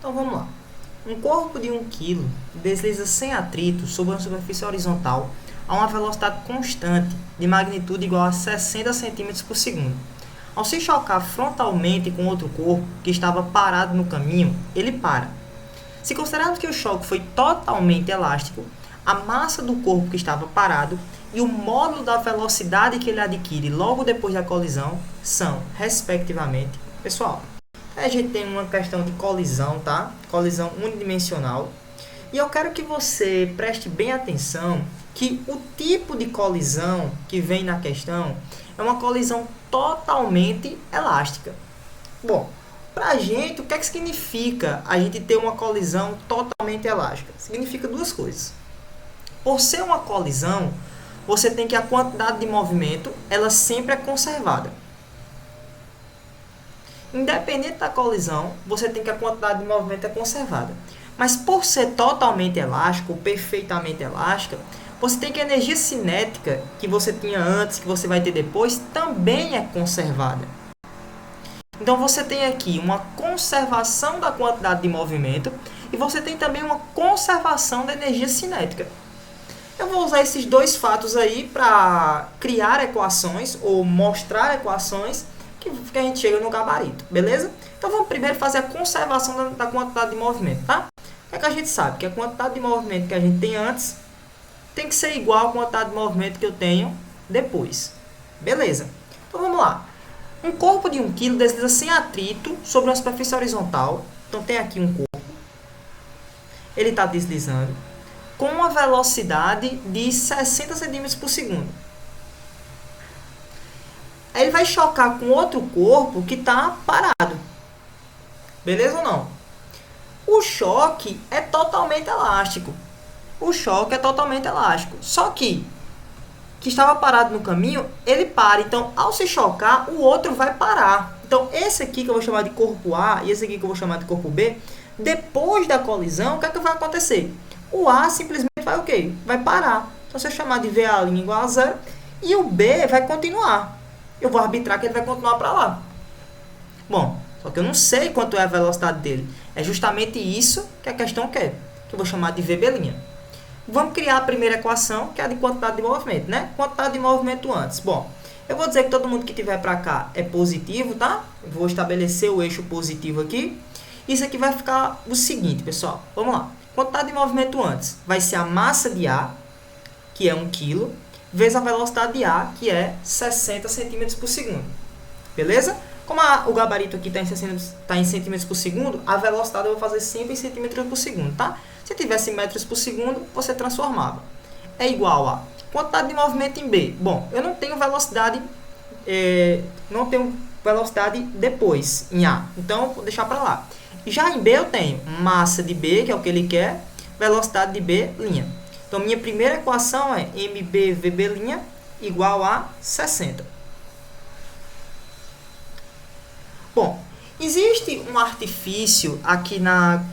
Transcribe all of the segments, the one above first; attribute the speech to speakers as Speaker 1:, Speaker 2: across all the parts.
Speaker 1: Então vamos lá. Um corpo de 1 kg desliza sem atrito sobre uma superfície horizontal a uma velocidade constante de magnitude igual a 60 cm por segundo. Ao se chocar frontalmente com outro corpo que estava parado no caminho, ele para. Se considerarmos que o choque foi totalmente elástico, a massa do corpo que estava parado e o módulo da velocidade que ele adquire logo depois da colisão são, respectivamente, pessoal, a gente tem uma questão de colisão, tá? Colisão unidimensional. E eu quero que você preste bem atenção que o tipo de colisão que vem na questão é uma colisão totalmente elástica. Bom, para a gente, o que é que significa a gente ter uma colisão totalmente elástica? Significa duas coisas. Por ser uma colisão, você tem que a quantidade de movimento, ela sempre é conservada. Independente da colisão, você tem que a quantidade de movimento é conservada. Mas por ser totalmente elástico, ou perfeitamente elástica, você tem que a energia cinética que você tinha antes, que você vai ter depois, também é conservada. Então você tem aqui uma conservação da quantidade de movimento e você tem também uma conservação da energia cinética. Eu vou usar esses dois fatos aí para criar equações ou mostrar equações que a gente chega no gabarito, beleza? Então vamos primeiro fazer a conservação da quantidade de movimento, tá? É que a gente sabe que a quantidade de movimento que a gente tem antes tem que ser igual à quantidade de movimento que eu tenho depois. Beleza? Então vamos lá. Um corpo de 1 kg desliza sem atrito sobre uma superfície horizontal. Então tem aqui um corpo. Ele está deslizando com uma velocidade de 60 cm por segundo. Aí ele vai chocar com outro corpo que está parado. Beleza ou não? O choque é totalmente elástico. O choque é totalmente elástico. Só que estava parado no caminho, ele para. Então, ao se chocar, o outro vai parar. Então, esse aqui que eu vou chamar de corpo A e esse aqui que eu vou chamar de corpo B, depois da colisão, o que é que vai acontecer? O A simplesmente vai o quê? Vai parar. Então, se eu chamar de VA' igual a zero, e o B vai continuar. Eu vou arbitrar que ele vai continuar para lá. Bom, só que eu não sei quanto é a velocidade dele. É justamente isso que a questão quer, que eu vou chamar de VB'. Vamos criar a primeira equação, que é a de quantidade de movimento, né? Quantidade de movimento antes. Bom, eu vou dizer que todo mundo que estiver para cá é positivo, tá? Eu vou estabelecer o eixo positivo aqui. Isso aqui vai ficar o seguinte, pessoal. Vamos lá. Quantidade de movimento antes vai ser a massa de A, que é 1 kg, vezes a velocidade de A, que é 60 cm por segundo. Beleza? Como o gabarito aqui está em centímetros por segundo, a velocidade eu vou fazer sempre em centímetros por segundo, tá? Se tivesse em metros por segundo, você transformava. É igual a quantidade de movimento em B. Bom, eu não tenho velocidade, depois em A, então vou deixar para lá. Já em B eu tenho massa de B, que é o que ele quer, velocidade de B'. Então, minha primeira equação é MB/VB' igual a 60. Bom, existe um artifício aqui na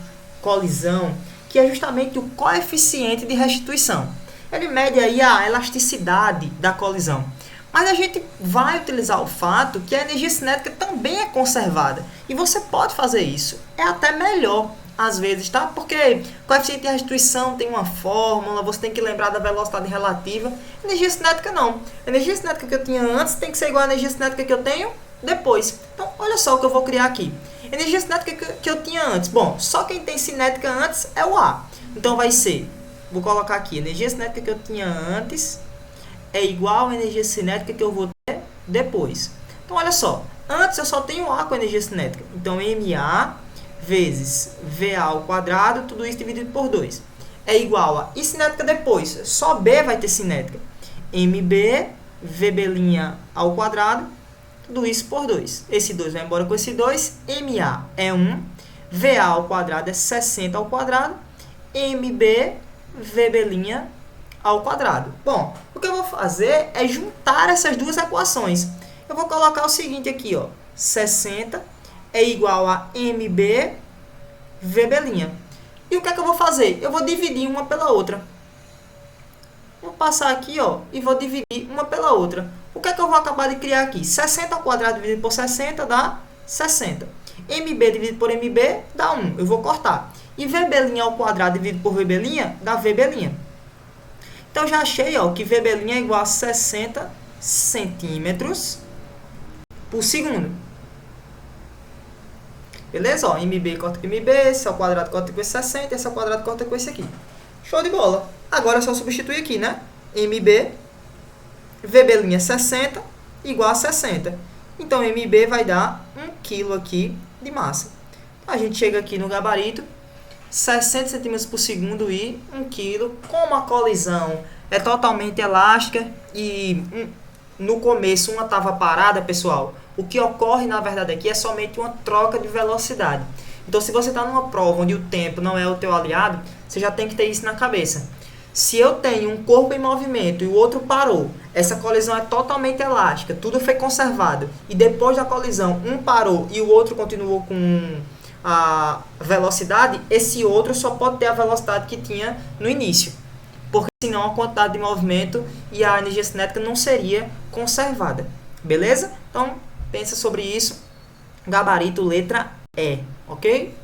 Speaker 1: colisão que é justamente o coeficiente de restituição. Ele mede aí a elasticidade da colisão. Mas a gente vai utilizar o fato que a energia cinética também é conservada. E você pode fazer isso. É até melhor, às vezes, tá? Porque coeficiente de restituição tem uma fórmula, você tem que lembrar da velocidade relativa. Energia cinética não. A energia cinética que eu tinha antes tem que ser igual à energia cinética que eu tenho depois. Então, olha só o que eu vou criar aqui. Energia cinética que eu tinha antes. Bom, só quem tem cinética antes é o A. Então, vai ser, vou colocar aqui, energia cinética que eu tinha antes é igual à energia cinética que eu vou ter depois. Então, olha só. Antes eu só tenho A com energia cinética. Então, MA vezes VA ao quadrado, tudo isso dividido por 2. É igual a... E cinética depois? Só B vai ter cinética. MB, VB' ao quadrado, tudo isso por 2. Esse 2 vai embora com esse 2. MA é 1. VA ao quadrado é 60 ao quadrado. MB, VB' ao quadrado. Bom, o que eu vou fazer é juntar essas duas equações. Eu vou colocar o seguinte aqui, ó. 60 é igual a MB, VB'. E o que é que eu vou fazer? Eu vou dividir uma pela outra. Vou passar aqui, ó, e vou dividir uma pela outra. O que é que eu vou acabar de criar aqui? 60 ao quadrado dividido por 60 dá 60. MB dividido por MB dá 1, eu vou cortar. E VB' ao quadrado dividido por VB' dá VB'. Então, já achei ó, que VB' é igual a 60 centímetros por segundo. Beleza? Ó, MB corta com MB, esse ao quadrado corta com esse 60, esse ao quadrado corta com esse aqui. Show de bola. Agora é só substituir aqui, né? MB, VB' 60, igual a 60. Então, MB vai dar 1 kg aqui de massa. A gente chega aqui no gabarito, 60 centímetros por segundo e 1 kg. Como a colisão é totalmente elástica e no começo uma estava parada, pessoal, o que ocorre na verdade aqui é somente uma troca de velocidade. Então, se você está numa prova onde o tempo não é o teu aliado, você já tem que ter isso na cabeça. Se eu tenho um corpo em movimento e o outro parou, essa colisão é totalmente elástica, tudo foi conservado, e depois da colisão um parou e o outro continuou com a velocidade, esse outro só pode ter a velocidade que tinha no início, porque senão a quantidade de movimento e a energia cinética não seria conservada. Beleza? Então, pensa sobre isso. Gabarito letra E, ok?